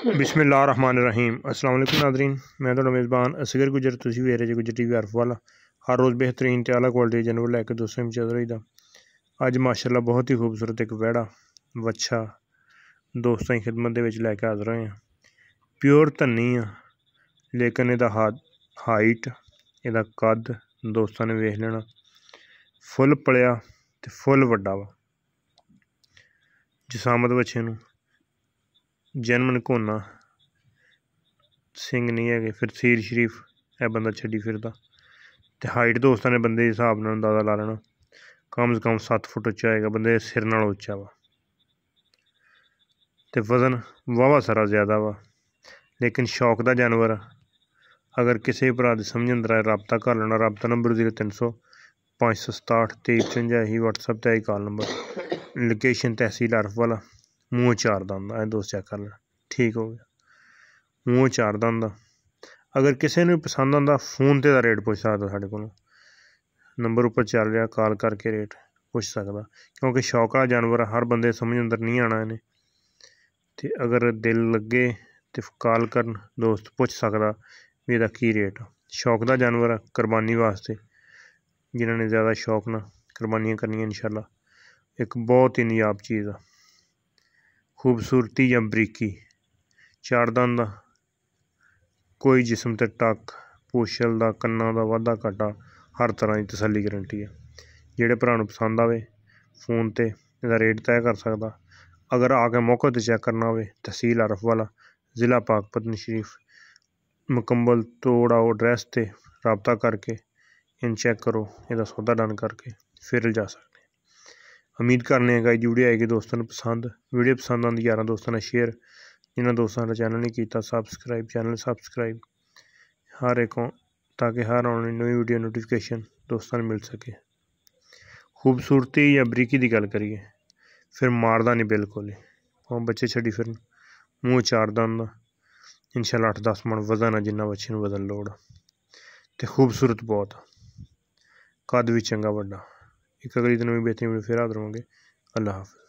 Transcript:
बिस्मिल्लाहिर्रहमानिर्रहीम। अस्सलाम वालेकुम नाज़रीन, मैं तो मेज़बान असगर गुजर तुसी वेरे जे गुजर टीवी अर्फ वाला हर रोज़ बेहतरीन ते आला क्वालिटी जानवर लैके दोस्तों में चल रही था। अज माशाल्लाह बहुत ही खूबसूरत एक वैड़ा वच्छा दोस्तों की खिदमत लैके हाज़र होए हैं। प्योर धन्नी आ, लेकिन इहदा हाइट इहदा कद दोस्तों ने वेख लेना, फुल पलिया ते फुल वड्डा वा। जसामत बच्चे नूं जनमन घोना सिंह नहीं है, फिर सीर शरीफ है बंदा छड्डी फिरदा ते हाइट दोस्तों ने बंदे हिसाब नाल अंदाज़ा ला लेना, कम से कम 7 फुट उच्चा होएगा, बंदे दे सिर नाल उच्चा वा ते वजन वावा सारा ज़्यादा वा। लेकिन शौक दा जानवर आ। अगर किसी भरा दी समझ अंदर आए रबता कर लेना। रबता नंबर 0300 567 2355 ही व्हाट्सएप ते आई कॉल नंबर। लोकेशन तहसील अर्फ वाला, मूँह चार दंद आ, दोस्त चेक कर लेना। ठीक हो गया, मूँह चार दंद आ। अगर किसी ने पसंद आंदा फोन ते रेट पुछ सकदा, साढ़े कोलों नंबर उपर चल रहा, कॉल करके रेट पुछ सकदा, क्योंकि शौक वाला जानवर हर बंदे समझ अंदर नहीं आना इन्हें। ते अगर दिल लगे तो कॉल करन, दोस्त पुछ सकदा भी एहदा की रेट आ। शौक दा जानवर आ, कुरबानी वास्ते जिन्होंने ज़्यादा शौक ना कुरबानियाँ करनियां इंशाल्लाह एक बहुत ही नियाब चीज़ आ। खूबसूरती या बरीकी चार दंद आ, कोई जिसम ते टक पूछल दा कन्ना दा वाधा घाटा हर तरह की तसल्ली गारंटी है। जेह्ड़े भरा नूं पसंद आवे फोन ते इहदा रेट तय कर सकदा। अगर आके मौके ते चेक करना होवे तहसील अर्फ वाला, ज़िला पाकपतन शरीफ, मुकम्मल तोड़ आओ एड्रैस ते रबता करके इन चेक करो, इहदा सौदा डन करके फिर जा सकते हैं। उम्मीद करने हैं कि वीडियो आएगी दोस्तों ने पसंद। वीडियो पसंद आंदी यारां दोस्तों ने शेयर, जिन्होंने दोस्तों ने चैनल नहीं किया सब्सक्राइब, चैनल सब्सक्राइब हर एक हो, ताकि हर आने नई वीडियो नोटिफिकेशन दोस्तों ने मिल सके। खूबसूरती या बरीकी की गल करिए फिर मारदा नहीं बिल्कुल ही, भावें बच्चे छड्डी फिरन। मूँह चार दंद इंशाल्लाह 8-10 मन वजन है, जिन्ना बच्चे नूं वजन लोड़ ते खूबसूरत बहुत कद भी चंगा वड्डा। एक अगली दिन में बेहतरीन फिर हाज़र होंगे। अल्लाह हाफ़िज़।